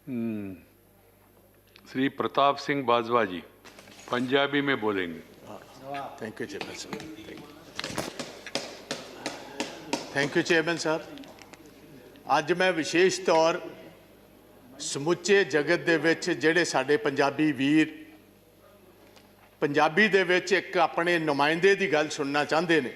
श्री प्रताप सिंह बाजवा जी पंजाबी में बोलेंगे। Thank you chairman साहब। थैंक यू चेयरमैन साहब। अज मैं विशेष तौर समुचे जगत दे विच जिहड़े साडे पंजाबी वीर पंजाबी दे विच एक अपने नुमाइंदे की गल सुनना चाहते हैं,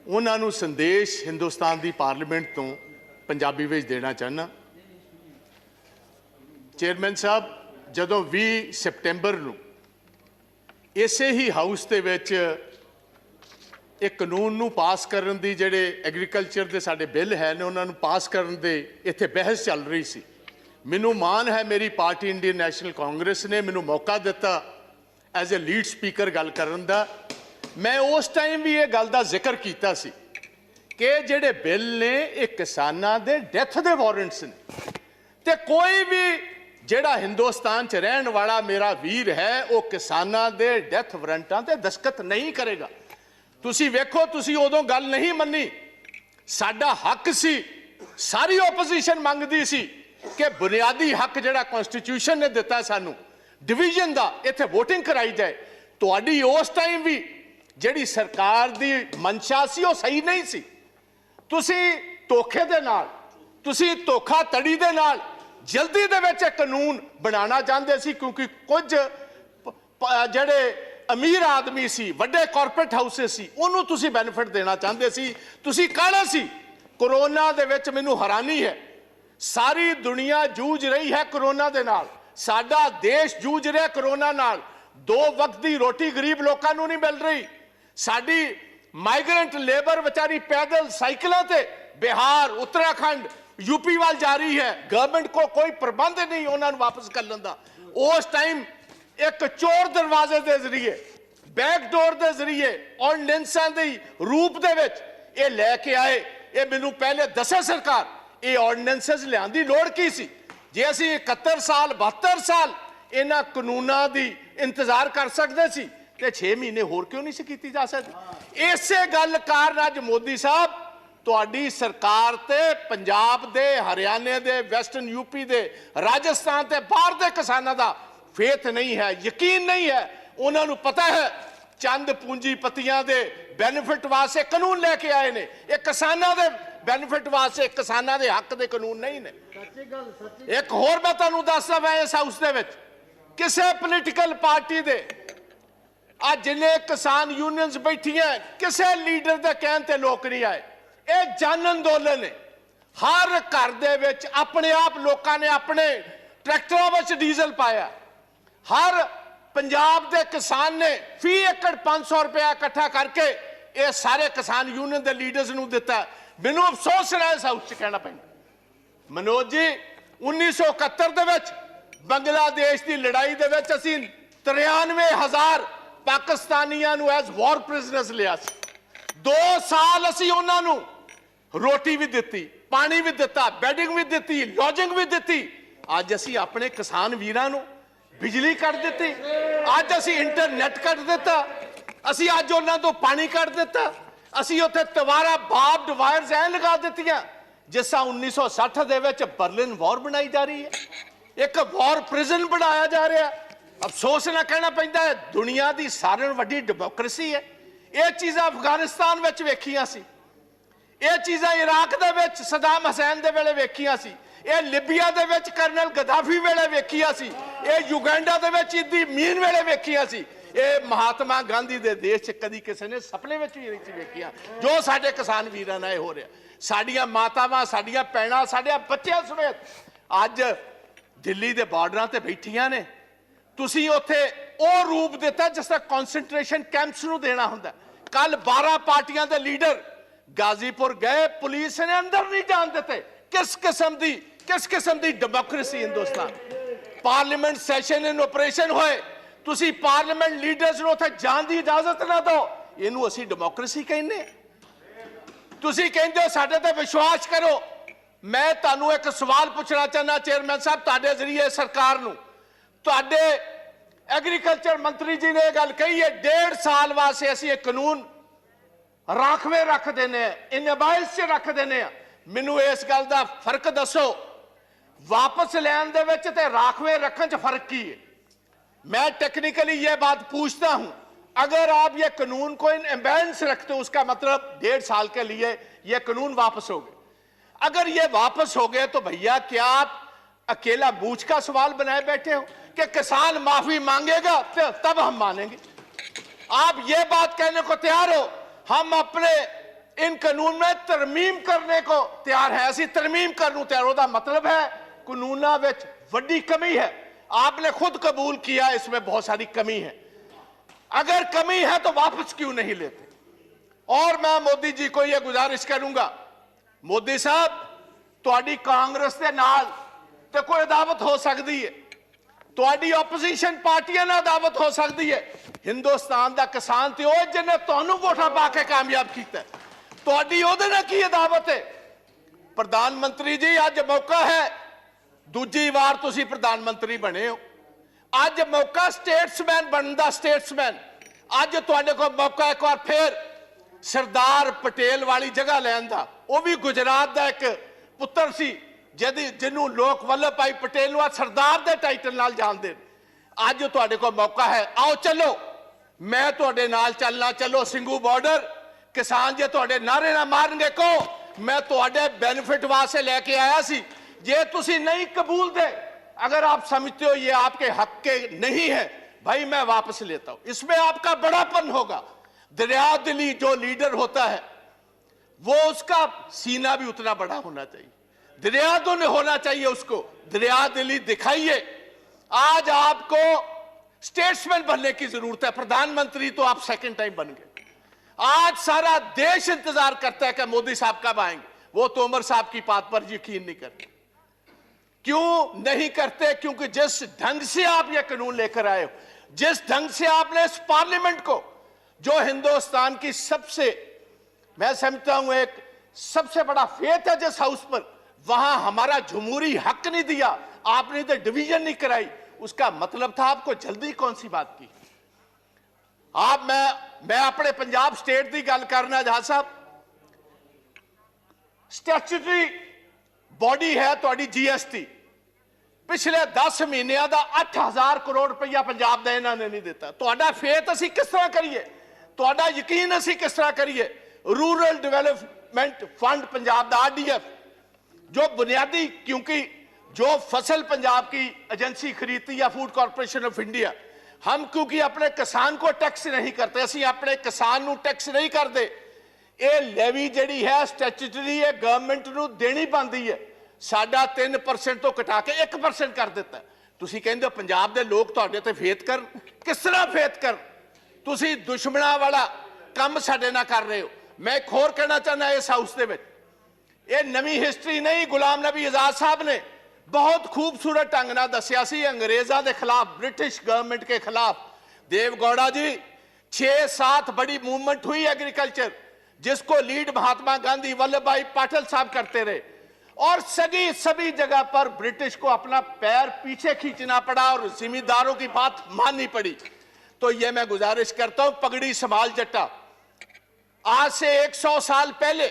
उन्होंने संदेश हिंदुस्तान की पार्लीमेंट तो पंजाबी विच देना चाहना। चेयरमैन साहब, जदों 20 सितंबर नूं इसे ही हाउस दे विच एक कानून नूं पास करन दी जिहड़े एग्रीकल्चर दे साडे बिल है ने उन्हां नूं पास करन दे इत्थे बहस चल रही सी। मैनूं मान है मेरी पार्टी इंडियन नैशनल कांग्रेस ने मैनूं मौका दिता एज ए लीड स्पीकर गल करन दा। मैं उस टाइम भी ये गल दा जिक्र कीता सी कि जिहड़े बिल ने ये किसानां दे डेथ दे वारंट्स ने ते कोई भी जिहड़ा हिंदुस्तान च रहन वाला मेरा वीर है वो किसानां दे डेथ वारंटां ते दस्तखत नहीं करेगा। तुसी वेखो, तुसी उदों गल नहीं मन्नी, साडा हक सी, सारी ओपोजिशन मंगदी सी कि बुनियादी हक जिहड़ा कॉन्स्टिट्यूशन ने दिता सानू डिवीजन दा इत्थे वोटिंग कराई जाए। तुहाडी उस टाइम भी जिहड़ी सरकार दी मंशा सी वो सही नहीं सी। तुसी धोखे दे नाल, तुसी धोखाधड़ी दे नाल जल्दी दे विच कानून बनाना चाहते सी, क्योंकि कुछ जिहड़े अमीर आदमी सी, वड्डे कॉरपोरेट हाउसेस सी, उन्होंने तुसी बेनिफिट देना चाहते सी। तुसी काले सी। कोरोना दे विच मैनूं हैरानी है, सारी दुनिया जूझ रही है कोरोना दे नाल, साडा देश जूझ रहा कोरोना नाल। 2 वक्त की रोटी गरीब लोगों को नहीं मिल रही। साडी माइग्रेंट लेबर बेचारी पैदल साइकिलों ते बिहार, उत्तराखंड, यूपी वाल जा रही है। गवर्नमेंट को कोई प्रबंध नहीं उन्होंने वापस कर लेंदा। उस टाइम एक चोर दरवाजे के जरिए, बैकडोर के जरिए ऑर्डिनेंसां दे रूप दे विच ये लैके आए। ये मैनूं पहले दसे सरकार ये ऑर्डिनेंसेस लियाउण दी लोड़ की सी। जे असीं 71 साल 72 साल इन्हां कानूनां दी इंतजार कर सकते सी ते 6 महीने होर क्यों नहीं सी कीती जा सकती। इसे गल कारण अज मोदी साहब तुहाडी सरकार ते पंजाब दे, हरियाणे दे, वैस्टर्न यूपी दे, राजस्थान ते बाहर दे किसानां दा फेथ नहीं है, यकीन नहीं है। उन्होंने पता है चंद पूंजीपतियां दे बेनिफिट वास्ते कानून लेके आए ने, ये किसानां दे बेनिफिट वास्ते, किसानां दे हक दे कानून नहीं ने। एक होर मैं तुहानूं दसदा, मैं इस हाउस दे विच किसी पोलीटिकल पार्टी दे आज जिन्ने किसान यूनियंस बैठियां किसी लीडर दे कहण ते लोक नहीं आए। ये जन अंदोलन है। हर घर दे विच अपने आप लोगों ने अपने ट्रैक्टरों में डीजल पाया। हर पंजाब के किसान ने फी एकड़ 500 रुपया इकट्ठा करके ये सारे किसान यूनियन के लीडर्स नूं दिता। मैनूं अफसोस है इस हाउस च कहना पैंदा, मनोज जी 1971 दे विच बांग्लादेश की लड़ाई दे विच असीं 93,000 पाकिस्तानियां नूं एज वॉर प्रिजनर्स लिया सी। 2 साल असीं उन्हां नूं रोटी भी दिती, पानी भी दिता, बैडिंग भी दिती, लॉजिंग भी दिती। अज असीं अपने किसान वीरां नूं बिजली कट दी, अज असीं इंटरनेट कट दिता, असीं अज उन्हां तों पानी कट दिता, असीं उत्थे तवारा बार्ब्ड वायर्स ऐ लगा दित्तियां जिस 1960 दे विच बर्लिन वॉर बनाई जा रही है, एक वॉर प्रिजन बनाया जा रहा। अफसोस ना कहना पैंदा है, दुनिया की सारिआं नालों वड्डी डेमोक्रेसी है। ये चीज़ां अफगानिस्तान विच वेखियां सी, ये चीज़ां इराक दे विच सदाम हुसैन दे वेले वेखियां सी, ये लिबिया दे विच कर्नल गद्दाफी वेले वेखियां सी, ये युगांडा दे विच इदी मीन वेले वेखियां सी, ये महात्मा गांधी दे देश च कदी किसी ने सपने विच भी नहीं वेखियां जो साडे किसान वीरां नाल हो रहा। साडियां मातावां, साडियां भैणां, साडे बच्चिआं समेत अज दिल्ली दे बार्डरां ते बैठियां ने। तुसीं उत्थे ਉਹ रूप दिता जिस तरह कॉन्सनट्रेशन कैंप्स नूं देना हुंदा। कल 12 पार्टियां दे लीडर गाजीपुर गए, पुलिस ने अंदर नहीं जान देते। किस किस्म दी democracy Hindustan. Parliament session in operation होए, तुसीं पार्लीमेंट लीडर्स नूं उत्थे जाण दी इजाजत ना दो, इहनूं असीं डेमोक्रेसी कहने। तुसीं कहंदे हो साडे ते विश्वास करो। मैं तुहानूं एक सवाल पूछना चाहना चेयरमैन साहब, तुहाडे जरिए सरकार नूं, तुहाडे एग्रीकल्चर मंत्री जी ने गल कही है 1.5 साल वास्ते असीं एक कानून राखवे रख देने, इन अबाइस च रख देने। मैनूं इस गल दा फर्क दसो। वापस लैन दे विच ते राखवे रखने च फर्क की है? मैं टेक्निकली ये बात पूछता हूं, अगर आप ये कानून को इन एम्बेंस रखते हो, उसका मतलब 1.5 साल के लिए ये कानून वापस हो गए। अगर ये वापस हो गए तो भैया क्या आप अकेला बूझ का सवाल बनाए बैठे हो कि किसान माफी मांगेगा तो तब हम मानेंगे? आप ये बात कहने को तैयार हो हम अपने इन कानून में तरमीम करने को तैयार है, ऐसी तरमीम करने तैयार होता मतलब है कानूना विच वड्डी कमी है। आपने खुद कबूल किया इसमें बहुत सारी कमी है। अगर कमी है तो वापस क्यों नहीं लेते? और मैं मोदी जी को यह गुजारिश करूंगा, मोदी साहब तुहाडी कांग्रेस के नाल ते कोई अदावत हो सकती है, तुहाडी ओपोजिशन पार्टियां नाल अदावत हो सकती है। हिंदुस्तान का किसान तो वो जिन्हें तुहानू वोटां पा के कामयाब किया, तुहाडी ओहदे नाल की अदावत है? प्रधानमंत्री जी अज मौका है, दूजी बार तुसी प्रधानमंत्री बने हो, अज मौका स्टेट्समैन बनने का, स्टेट्समैन अज तुहाडे कोल मौका एक बार फिर सरदार पटेल वाली जगह लैन दा। वो भी गुजरात का एक पुत्र सी जिन्हों लोग वल्लभ भाई पटेल नूं सरदार के टाइटल नाल जानदे। अज तुहाडे कोल मौका है, आओ चलो, मैं तुहाडे नाल चलना, चलो सिंघू बॉर्डर। किसान जे तुहाडे नारे ना मारनगे को मैं तुहाडे बेनिफिट वास्ते लेके आया सी, जे तुसी नहीं कबूल दे, अगर आप समझते हो ये आपके हक के नहीं है, भाई मैं वापस लेता हूं। इसमें आपका बड़ापन होगा। दरिया दिली जो लीडर होता है वो उसका सीना भी उतना बड़ा होना चाहिए, दरिया दिल होना चाहिए उसको, दरिया दिली दिखाइए। आज आपको स्टेट्समैन बनने की जरूरत है, प्रधानमंत्री तो आप सेकंड टाइम बन गए। आज सारा देश इंतजार करता है कि मोदी साहब कब आएंगे। वो तो उमर साहब की बात पर यकीन नहीं करते। क्यों नहीं करते? क्योंकि जिस ढंग से आप ये कानून लेकर आए हो, जिस ढंग से आपने इस पार्लियामेंट को, जो हिंदुस्तान की सबसे, मैं समझता हूं एक सबसे बड़ा फेथ है जिस हाउस पर, वहां हमारा जमहूरी हक नहीं दिया, आपने तो डिवीजन नहीं कराई। उसका मतलब था आपको जल्दी कौन सी बात की? आप मैं अपने पंजाब स्टेट की गल करना जहां साहब, स्टैट्यूटरी बॉडी है तुहाडी जीएसटी, पिछले 10 महीनों का 8000 करोड़ रुपया पंजाब का इन्होंने नहीं दिता। तुहाडा फेथ असीं किस तरह करिए, तुहाडा यकीन असीं किस तरह करिए? रूरल डेवलपमेंट फंड पंजाब का आरडीएफ जो बुनियादी, क्योंकि जो फसल पंजाब की एजेंसी खरीदती है फूड कॉर्पोरेशन ऑफ इंडिया, हम क्योंकि अपने किसान को टैक्स नहीं करते, असीं अपने किसान नूं टैक्स नहीं करते। ये लेवी जिहड़ी है स्टैट्यूटरी है, गवर्नमेंट नूं देनी पैंदी है। साडा 3% तो घटा के 1% कर दिता। तुसीं कहंदे हो पंजाब दे लोग तुहाडे ते फेथ कर, किस तरह फेथ कर? तुसीं दुश्मनां वाला काम साडे नाल कर रहे हो। मैं एक होर कहना चाहना इस हाउस दे विच, ये नवी हिस्टरी नहीं, गुलाम नबी आजाद साहब ने बहुत खूबसूरत ढंग नाल दस्सिया सी अंग्रेज़ां दे खिलाफ, ब्रिटिश गवर्नमेंट के खिलाफ। देवगौड़ा जी 6-7 बड़ी मूवमेंट हुई एग्रीकल्चर, जिसको लीड महात्मा गांधी वल्लभ भाई पटेल साहब करते रहे, और सभी जगह पर ब्रिटिश को अपना पैर पीछे खींचना पड़ा और जिम्मेदारों की बात माननी पड़ी। तो ये मैं गुजारिश करता हूं, पगड़ी संभाल जट्टा। आज से 100 साल पहले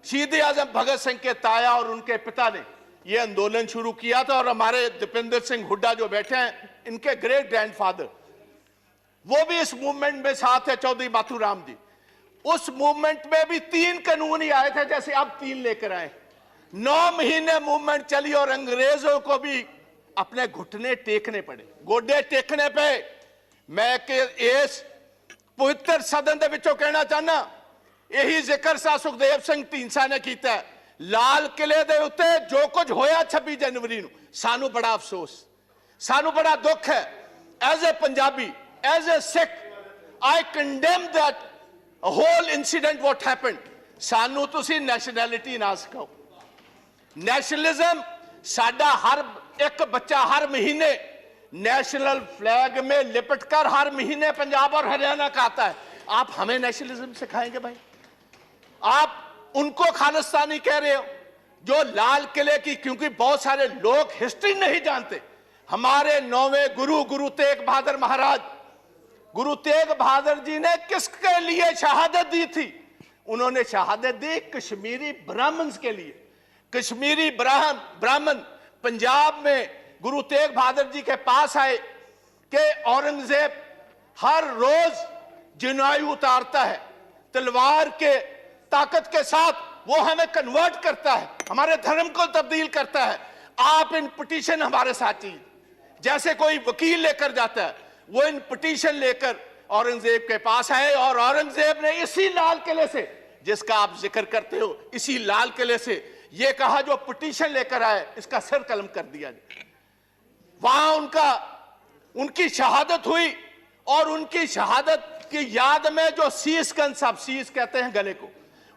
शहीद आजम भगत सिंह के ताया और उनके पिता ने यह आंदोलन शुरू किया था, और हमारे दीपेंद्र सिंह हुड्डा जो बैठे हैं, इनके ग्रेट ग्रैंडफादर, वो भी इस मूवमेंट में साथ है, चौधरी माथुराम जी। उस मूवमेंट में भी 3 कानून ही आए थे, जैसे अब 3 लेकर आए। 9 महीने मूवमेंट चली और अंग्रेजों को भी अपने घुटने टेकने पड़े, गोडे टेकने पे। मैं इस पवित्र सदन के विचों कहना चाहना, यही जिक्र सा सुखदेव सिंह ढींडसा ने किया। लाल किले दे उत्ते जो कुछ होया 26 जनवरी नूं, सानू बड़ा अफसोस, सानू बड़ा दुख है। As a Punjabi, as a Sikh, I condemn that whole incident what happened. सानू तुसी नैशनैलिटी ना सिखाओ। नेशनलिज्म साडा हर एक बच्चा हर महीने नेशनल फ्लैग में लिपट कर हर महीने पंजाब और हरियाणा का आता है। आप हमें नेशनलिज्म सिखाएंगे भाई? आप उनको खालिस्तानी कह रहे हो जो लाल किले की, क्योंकि बहुत सारे लोग हिस्ट्री नहीं जानते। हमारे 9वें गुरु तेग बहादुर महाराज, गुरु तेग बहादुर जी ने किसके लिए शहादत दी थी? उन्होंने शहादत दी कश्मीरी ब्राह्मण्स के लिए। कश्मीरी ब्राह्मण पंजाब में गुरु तेग बहादुर जी के पास आए कि औरंगजेब हर रोज जनायु उतारता है, तलवार के ताकत के साथ वो हमें कन्वर्ट करता है, हमारे धर्म को तब्दील करता है। आप इन पिटीशन हमारे साथ चाहिए। जैसे कोई वकील लेकर जाता है, वो इन पिटीशन लेकर औरंगजेब के पास आए और औरंगजेब ने इसी लाल किले से, जिसका आप जिक्र करते हो, इसी लाल किले से ये कहा जो पिटीशन लेकर आए इसका सिर कलम कर दिया जाए। वहां उनकी शहादत हुई और उनकी शहादत की याद में जो शीशगंज साहब, शीश कहते हैं गले को,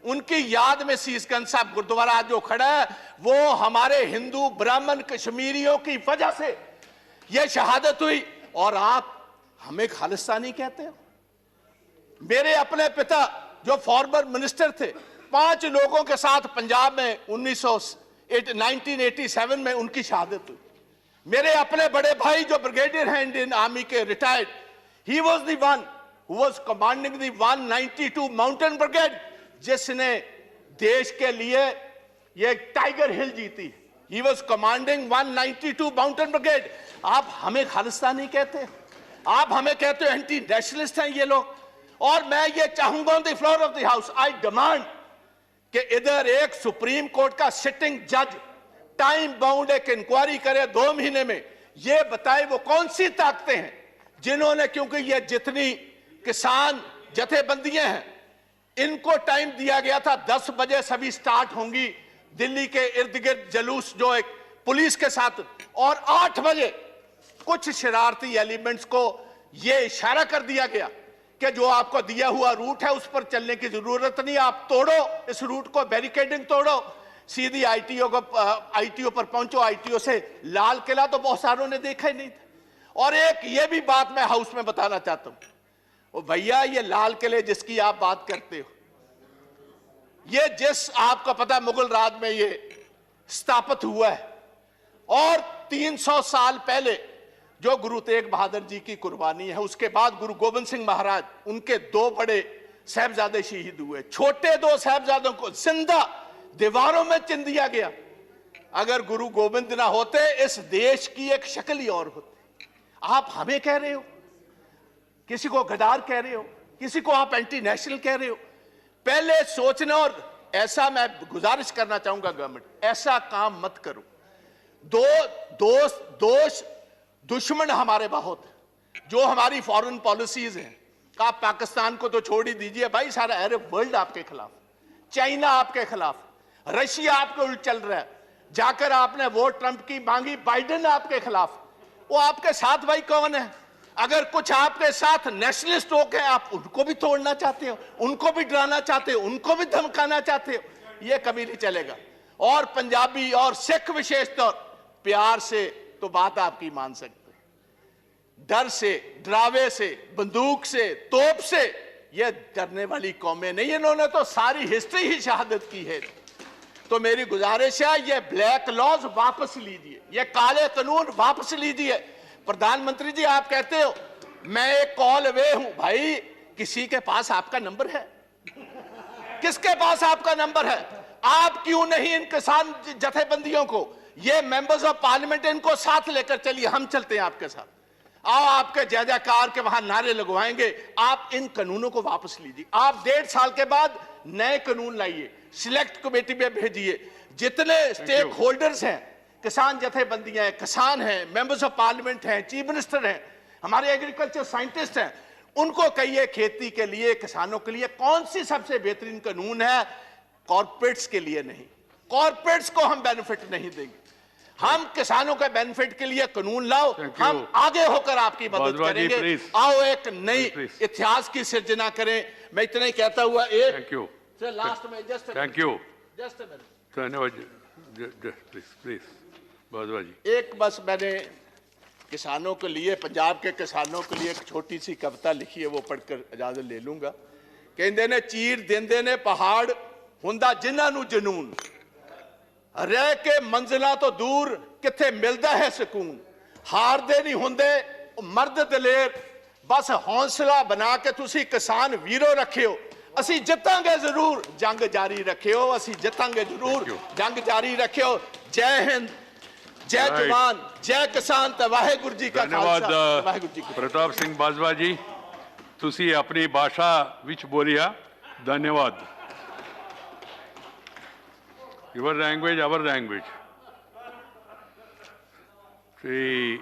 उनकी याद में शीशगंज साहब गुरुद्वारा जो खड़ा है, वो हमारे हिंदू ब्राह्मण कश्मीरियों की वजह से यह शहादत हुई। और आप हमें खालिस्तानी कहते हो। मेरे अपने पिता जो फॉर्मर मिनिस्टर थे, 5 लोगों के साथ पंजाब में 1987 में उनकी शहादत हुई। मेरे अपने बड़े भाई जो ब्रिगेडियर हैं इंडियन आर्मी के, retired, he was the one who was commanding the 192 mountain brigade, जिसने देश के लिए ये टाइगर हिल जीती। He was commanding 192 mountain brigade. आप हमें खालिस्तानी कहते हैं, आप हमें कहते हो एंटी नेशनलिस्ट हैं ये लोग। और मैं ये चाहूंगा on the floor of the house, I demand कि इधर एक सुप्रीम कोर्ट का सिटिंग जज टाइम बाउंड एक इंक्वायरी करे 2 महीने में, ये बताए वो कौन सी ताकतें हैं जिन्होंने, क्योंकि ये जितनी किसान जथेबंदियां हैं इनको टाइम दिया गया था 10 बजे सभी स्टार्ट होंगी दिल्ली के इर्द गिर्द जलूस जो एक पुलिस के साथ, और 8 बजे कुछ शरारती एलिमेंट्स को यह इशारा कर दिया गया कि जो आपको दिया हुआ रूट है उस पर चलने की जरूरत नहीं, आप तोड़ो इस रूट को, बैरिकेडिंग तोड़ो, सीधी आईटीओ पर पहुंचो। आईटीओ से लाल किला तो बहुत सारों ने देखा ही नहीं था। और एक ये भी बात मैं हाउस में बताना चाहता हूं, ओ भैया, ये लाल किले जिसकी आप बात करते हो, ये जिस आपको पता मुगल राज में ये स्थापित हुआ है, और 300 साल पहले जो गुरु तेग बहादुर जी की कुर्बानी है, उसके बाद गुरु गोविंद सिंह महाराज, उनके 2 बड़े साहबजादे शहीद हुए। छोटे 2 साहबजादों को जिंदा दीवारों में चिन दिया गया। अगर गुरु गोविंद ना होते इस देश की एक शक्ल ही और होती। आप हमें कह रहे हो, किसी को गद्दार कह रहे हो, किसी को आप एंटी नेशनल कह रहे हो। पहले सोचना, और ऐसा मैं गुजारिश करना चाहूंगा गवर्नमेंट, ऐसा काम मत करो। दुश्मन हमारे बहुत है, जो हमारी फॉरेन पॉलिसीज हैं। आप पाकिस्तान को तो छोड़ ही दीजिए भाई, सारा अरब वर्ल्ड आपके खिलाफ, चाइना आपके खिलाफ, रशिया आपके उल्ट चल रहा है। जाकर आपने वोट ट्रंप की मांगी, बाइडेन आपके खिलाफ। वो आपके साथ भाई कौन है? अगर कुछ आपके साथ नेशनलिस्ट होकर आप उनको भी तोड़ना चाहते हो, उनको भी डराना चाहते हो, उनको भी धमकाना चाहते हो, ये कभी नहीं चलेगा। और पंजाबी और सिख विशेष तौर प्यार से तो बात आपकी मान सकते, डर से, डरावे से, बंदूक से, तोप से ये डरने वाली कौमें नहीं। इन्होंने तो सारी हिस्ट्री ही शहादत की है। तो मेरी गुजारिश है, ये ब्लैक लॉज वापस लीजिए, ये काले कानून वापस लीजिए। प्रधानमंत्री जी, आप कहते हो मैं एक कॉल अवे हूं। भाई, किसी के पास आपका नंबर है? किसके पास आपका नंबर है? आप क्यों नहीं इन किसान जथेबंदियों को, ये मेंबर्स ऑफ पार्लियामेंट, इनको साथ लेकर चलिए, हम चलते हैं आपके साथ। आओ, आपके जय जयकार के वहां नारे लगवाएंगे। आप इन कानूनों को वापस लीजिए। आप 1.5 साल के बाद नए कानून लाइए, सिलेक्ट कमेटी में भेजिए। जितने स्टेक होल्डर्स हैं, किसान जथेबंदियां हैं, किसान हैं, मेंबर्स ऑफ पार्लियामेंट हैं, चीफ मिनिस्टर हैं, हमारे एग्रीकल्चर साइंटिस्ट हैं, उनको कहिए खेती के लिए, किसानों के लिए कौन सी सबसे बेहतरीन कानून है। कॉर्पोरेट्स के लिए नहीं, कॉर्पोरेट्स को हम बेनिफिट नहीं देंगे। हम किसानों के बेनिफिट के लिए कानून लाओ, हम आगे होकर आपकी मदद करेंगे। आओ एक नई इतिहास की सृजना करें। मैं इतना ही कहता हुआ एक लास्ट में जस्ट धन्यवाद प्लीज बाजवा जी। एक बस मैंने किसानों के लिए, पंजाब के किसानों के लिए एक छोटी सी कविता लिखी है, वो पढ़कर इजाजत ले लूंगा। कहते ने चीर देंदे ने पहाड़ हुंदा जिन्हां नूं जनून, रह के मंजिला तो दूर किथे मिलता है सुकून। हारदे नहीं हुंदे मर्द दलेर, बस हौसला बना के तुसी किसान वीरो रखियो। असी जितांगे जरूर, जंग जारी रखियो। असी जितांगे जरूर, जंग जारी रखियो। जय हिंद, ਜੈ Right. ਜਵਾਨ ਜੈ ਕਿਸਾਨ ਤੇ ਵਾਹਿਗੁਰੂ ਜੀ ਕਾ ਧੰਨਵਾਦ ਖਾਲਸਾ ਵਾਹਿਗੁਰੂ ਜੀ ਕੀ ਫਤਿਹ। ਪ੍ਰਤਾਪ ਸਿੰਘ ਬਾਜਵਾ ਜੀ ਤੁਸੀਂ ਆਪਣੀ ਭਾਸ਼ਾ ਵਿੱਚ ਬੋਲਿਆ ਧੰਨਵਾਦ your language our language see